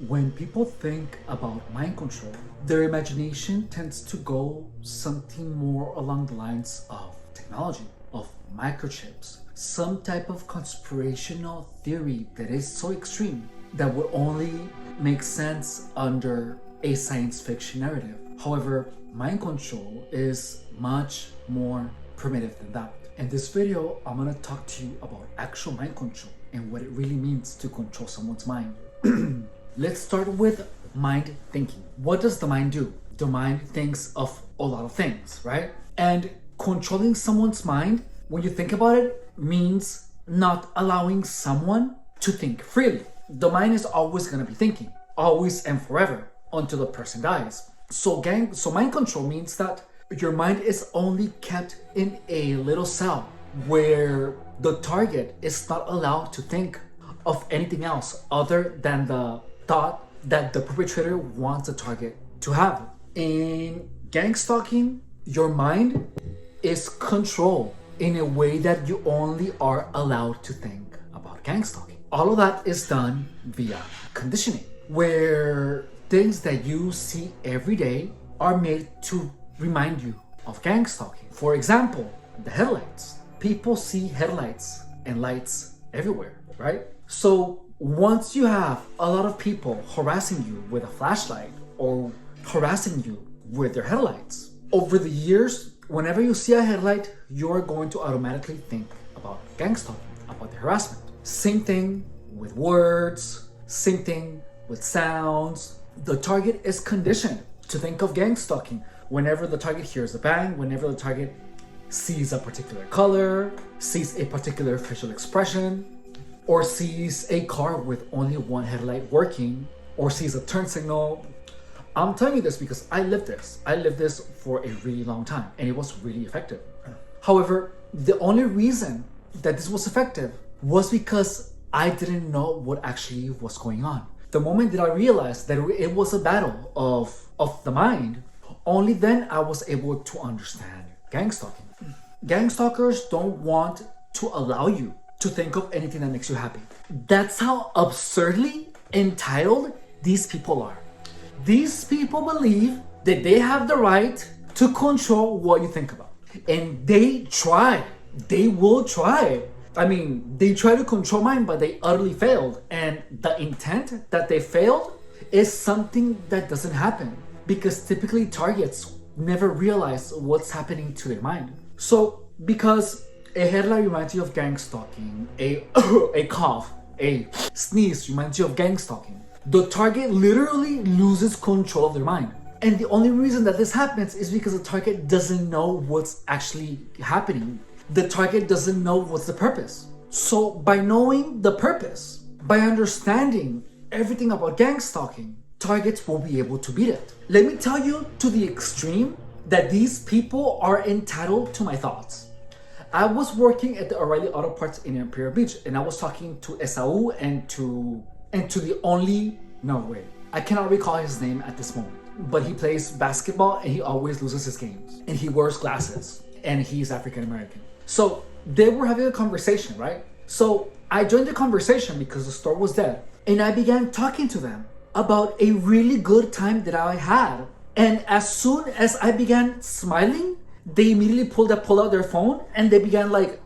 When people think about mind control, their imagination tends to go something more along the lines of technology, of microchips, some type of conspirational theory that is so extreme that would only make sense under a science fiction narrative. However, mind control is much more primitive than that. In this video, I'm gonna talk to you about actual mind control and what it really means to control someone's mind. Let's start with mind thinking. What does the mind do? The mind thinks of a lot of things, right? And controlling someone's mind, when you think about it, means not allowing someone to think freely. The mind is always gonna be thinking, always and forever, until the person dies. So mind control means that your mind is only kept in a little cell where the target is not allowed to think of anything else other than the thought that the perpetrator wants the target to have. In gang stalking, your mind is controlled in a way that you only are allowed to think about gang stalking. All of that is done via conditioning, where things that you see every day are made to remind you of gang stalking. For example, the headlights. People see headlights and lights everywhere, right? So once you have a lot of people harassing you with a flashlight or harassing you with their headlights, over the years, whenever you see a headlight, you're going to automatically think about gang stalking, about the harassment. Same thing with words, same thing with sounds. The target is conditioned to think of gang stalking whenever the target hears a bang, whenever the target sees a particular color, sees a particular facial expression, or sees a car with only one headlight working, or sees a turn signal. I'm telling you this because I lived this. I lived this for a really long time, and it was really effective. However, the only reason that this was effective was because I didn't know what actually was going on. The moment that I realized that it was a battle of the mind, only then I was able to understand gang stalking. Gang stalkers don't want to allow you to think of anything that makes you happy. That's how absurdly entitled these people are. These people believe that they have the right to control what you think about. And they will try. I mean, they try to control mine, but they utterly failed. And the intent that they failed is something that doesn't happen because typically targets never realize what's happening to their mind. So, because a headlight reminds you of gang stalking, a cough, a sneeze reminds you of gang stalking, the target literally loses control of their mind. And the only reason that this happens is because the target doesn't know what's actually happening. The target doesn't know what's the purpose. So by knowing the purpose, by understanding everything about gang stalking, targets will be able to beat it. Let me tell you to the extreme that these people are entitled to my thoughts. I was working at the O'Reilly Auto Parts in Imperial Beach, and I was talking to Esau and to the only, no way, I cannot recall his name at this moment, but he plays basketball and he always loses his games, and he wears glasses, and he's African American. So they were having a conversation, right? So I joined the conversation because the store was dead, and I began talking to them about a really good time that I had. And as soon as I began smiling, they immediately pulled out their phone and they began like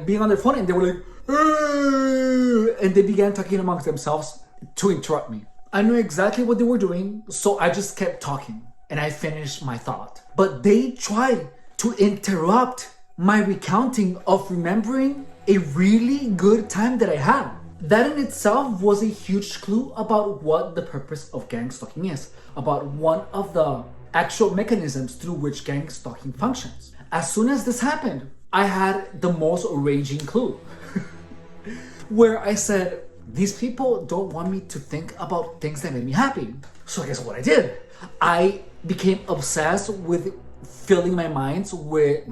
being on their phone, and they were like, "Arr!" And they began talking amongst themselves to interrupt me. I knew exactly what they were doing, so I just kept talking and I finished my thought. But they tried to interrupt my recounting of remembering a really good time that I had. That in itself was a huge clue about what the purpose of gang stalking is, about one of the actual mechanisms through which gang stalking functions. As soon as this happened, I had the most raging clue where I said, these people don't want me to think about things that made me happy. So guess what I did? I became obsessed with filling my mind with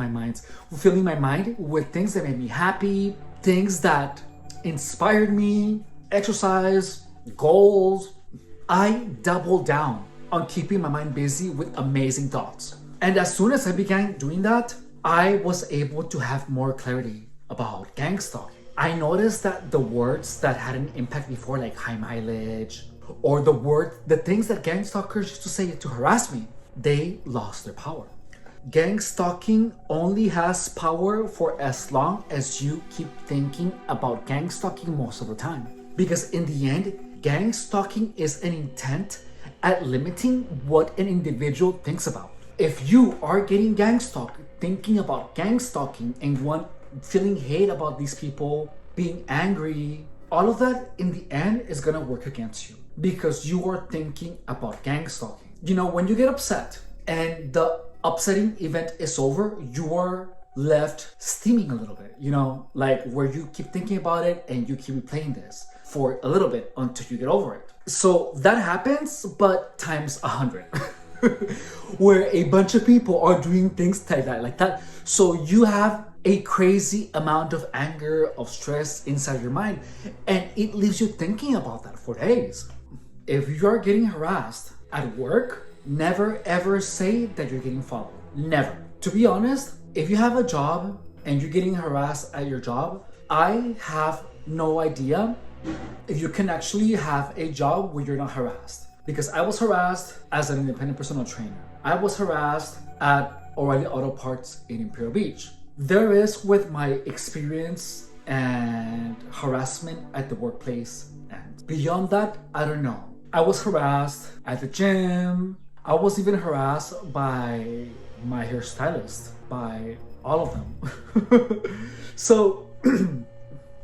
things that made me happy, things that inspired me, exercise, goals. I doubled down on keeping my mind busy with amazing thoughts. And as soon as I began doing that, I was able to have more clarity about gang stalking. I noticed that the words that had an impact before, like high mileage, or the things that gang stalkers used to say to harass me, they lost their power. Gang stalking only has power for as long as you keep thinking about gang stalking most of the time. Because in the end, gang stalking is an intent at limiting what an individual thinks about. If you are getting gang stalked, thinking about gang stalking and feeling hate about these people, being angry, all of that in the end is gonna work against you because you are thinking about gang stalking. You know, when you get upset and the upsetting event is over, you are left steaming a little bit, you know, like where you keep thinking about it and you keep replaying this for a little bit until you get over it. So that happens, but times 100. Where a bunch of people are doing things like that. So you have a crazy amount of anger, of stress inside your mind, and it leaves you thinking about that for days. If you are getting harassed at work, never ever say that you're getting followed. Never. To be honest, if you have a job and you're getting harassed at your job, I have no idea if you can actually have a job where you're not harassed. Because I was harassed as an independent personal trainer. I was harassed at O'Reilly Auto Parts in Imperial Beach. There is with my experience and harassment at the workplace. And beyond that, I don't know. I was harassed at the gym. I was even harassed by my hairstylist, by all of them. So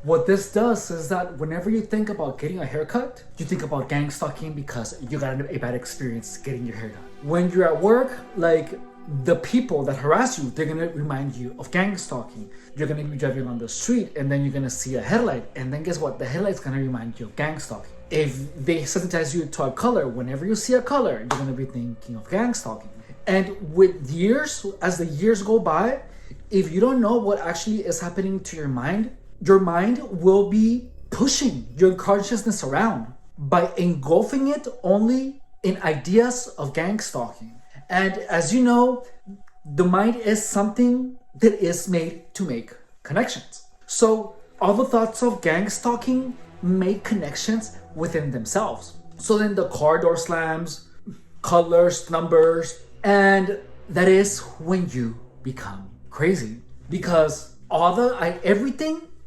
what this does is that whenever you think about getting a haircut, you think about gang stalking because you got a bad experience getting your hair done. When you're at work, like the people that harass you, they're gonna remind you of gang stalking. You're gonna be driving on the street and then you're gonna see a headlight, and then guess what? The headlight's gonna remind you of gang stalking. If they sensitize you to a color, whenever you see a color, you're gonna be thinking of gang stalking. And with years, as the years go by, if you don't know what actually is happening to your mind will be pushing your consciousness around by engulfing it only in ideas of gang stalking. And as you know, the mind is something that is made to make connections. So all the thoughts of gang stalking make connections within themselves. So then the car door slams, colors, numbers, and that is when you become crazy. Because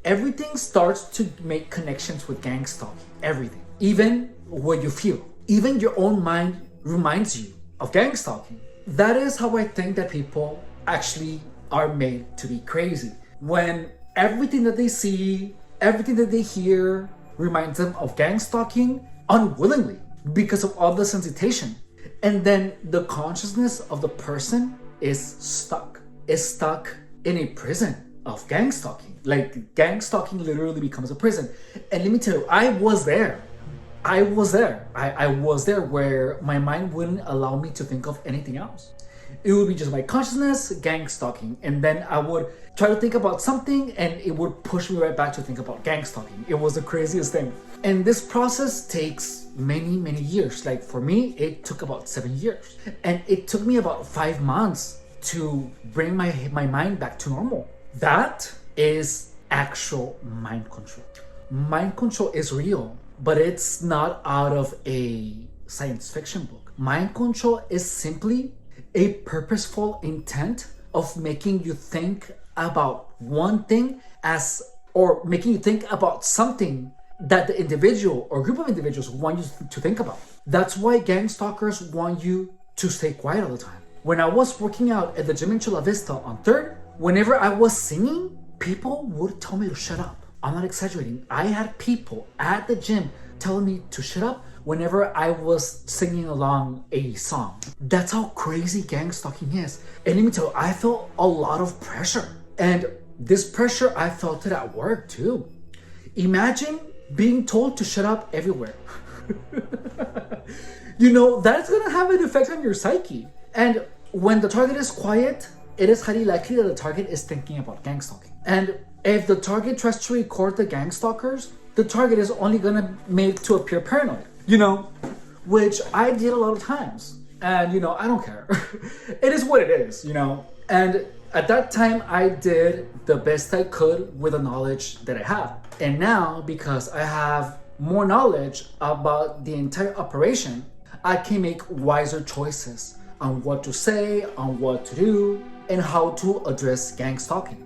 everything starts to make connections with gang stalking. Everything. Even what you feel. Even your own mind reminds you of gang stalking. That is how I think that people actually are made to be crazy. When everything that they see, everything that they hear reminds them of gang stalking unwillingly because of all the sensitization. And then the consciousness of the person is stuck in a prison of gang stalking. Like gang stalking literally becomes a prison. And let me tell you, I was there. I was there where my mind wouldn't allow me to think of anything else. It would be just my consciousness, gang stalking. And then I would try to think about something and it would push me right back to think about gang stalking. It was the craziest thing. And this process takes many, many years. Like for me, it took about 7 years. And it took me about 5 months to bring my mind back to normal. That is actual mind control. Mind control is real, but it's not out of a science fiction book. Mind control is simply a purposeful intent of making you think about one thing or making you think about something that the individual or group of individuals want you to think about. That's why gang stalkers want you to stay quiet all the time. When I was working out at the gym in Chula Vista on 3rd, whenever I was singing, people would tell me to shut up. I'm not exaggerating. I had people at the gym telling me to shut up whenever I was singing along a song. That's how crazy gang stalking is. And let me tell you, I felt a lot of pressure. And this pressure, I felt it at work too. Imagine being told to shut up everywhere. You know, that's gonna have an effect on your psyche. And when the target is quiet, it is highly likely that the target is thinking about gang stalking. And if the target tries to record the gang stalkers, the target is only gonna make to appear paranoid, you know, which I did a lot of times. And, you know, I don't care. It is what it is, you know. And at that time, I did the best I could with the knowledge that I have. And now, because I have more knowledge about the entire operation, I can make wiser choices on what to say, on what to do, and how to address gang stalking.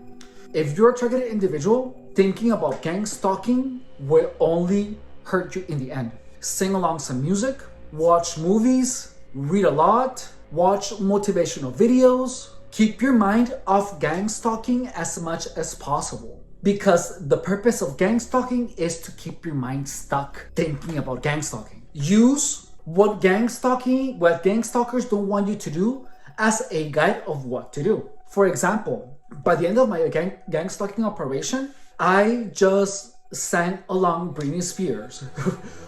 If you're a targeted individual, thinking about gang stalking will only hurt you in the end. Sing along some music, watch movies, read a lot, watch motivational videos. Keep your mind off gang stalking as much as possible. Because the purpose of gang stalking is to keep your mind stuck thinking about gang stalking. Use what gang stalkers don't want you to do as a guide of what to do. For example, by the end of my gang stalking operation, I just sang along Britney Spears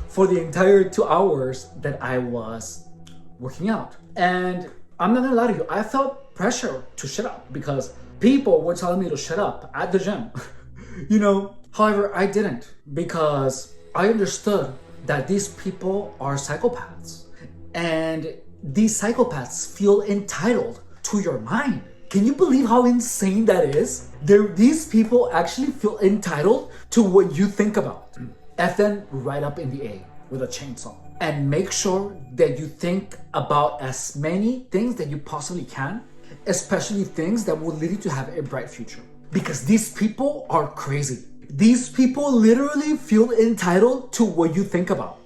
for the entire 2 hours that I was working out. And I'm not gonna lie to you, I felt pressure to shut up because people were telling me to shut up at the gym. However, I didn't, because I understood that these people are psychopaths, and these psychopaths feel entitled to your mind. Can you believe how insane that is? These people actually feel entitled to what you think about. F them right up in the A with a chainsaw. And make sure that you think about as many things that you possibly can, especially things that will lead you to have a bright future. Because these people are crazy. These people literally feel entitled to what you think about.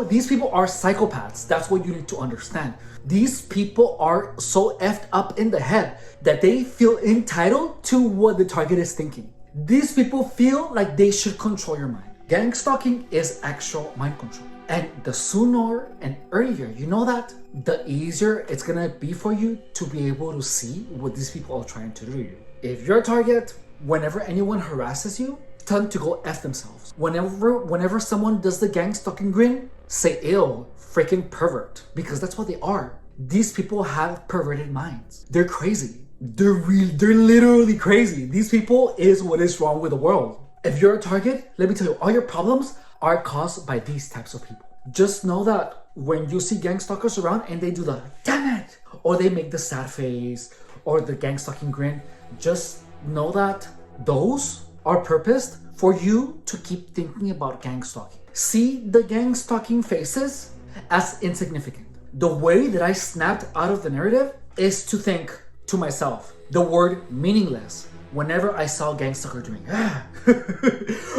These people are psychopaths. That's what you need to understand. These people are so effed up in the head that they feel entitled to what the target is thinking. These people feel like they should control your mind. Gang stalking is actual mind control. And the sooner and earlier you know that, the easier it's gonna be for you to be able to see what these people are trying to do to you. If you're a target, whenever anyone harasses you, tell them to go F themselves. Whenever someone does the gang stalking grin, say ew, freaking pervert, because that's what they are. These people have perverted minds. They're crazy. They're literally crazy. These people is what is wrong with the world. If you're a target, let me tell you, all your problems are caused by these types of people. Just know that when you see gang stalkers around and they do the damn it, or they make the sad face, or the gang stalking grin, just know that those are purposed for you to keep thinking about gang stalking. See the gang stalking faces as insignificant. The way that I snapped out of the narrative is to think to myself the word meaningless whenever I saw a gang stalker doing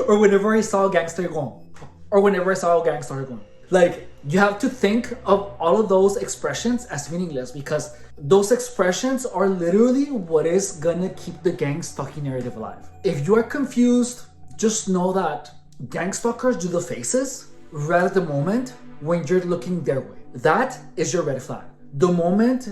or whenever I saw a gang stalker going, or whenever I saw a gang stalker going. Like, you have to think of all of those expressions as meaningless, because those expressions are literally what is gonna keep the gang stalking narrative alive. If you are confused, just know that gang stalkers do the faces right at the moment when you're looking their way. That is your red flag. The moment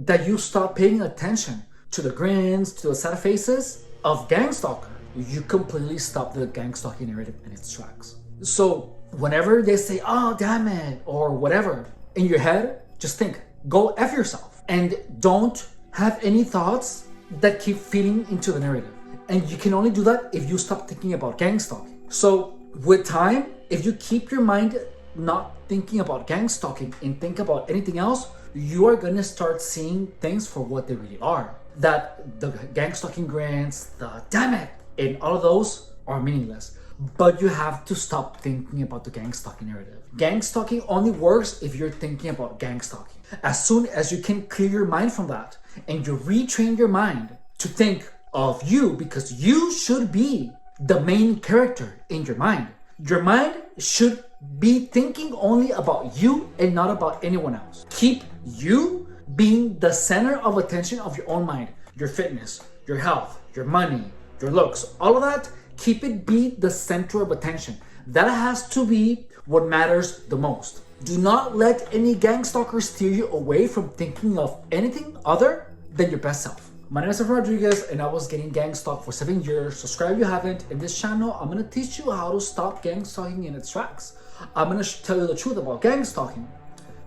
that you stop paying attention to the grins, to the sad faces of gang stalker, you completely stop the gang stalking narrative in its tracks. So whenever they say, oh, damn it, or whatever, in your head, just think, go F yourself. And don't have any thoughts that keep feeding into the narrative. And you can only do that if you stop thinking about gang stalking. So with time, if you keep your mind not thinking about gang stalking and think about anything else, you are gonna start seeing things for what they really are. That the gang stalking grants, the damn it, and all of those are meaningless. But you have to stop thinking about the gang stalking narrative. Gang stalking only works if you're thinking about gang stalking. As soon as you can clear your mind from that and you retrain your mind to think of you, because you should be the main character in your mind. Your mind should be thinking only about you and not about anyone else. Keep you being the center of attention of your own mind. Your fitness, your health, your money, your looks, all of that, keep it be the center of attention. That has to be what matters the most. Do not let any gang stalker steer you away from thinking of anything other than your best self. My name is Efren Rodriguez, and I was getting gang stalked for 7 years. Subscribe if you haven't. In this channel, I'm gonna teach you how to stop gang stalking in its tracks. I'm gonna tell you the truth about gang stalking.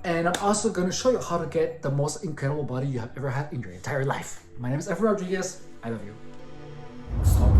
And I'm also gonna show you how to get the most incredible body you have ever had in your entire life. My name is Efren Rodriguez. I love you. Stalk.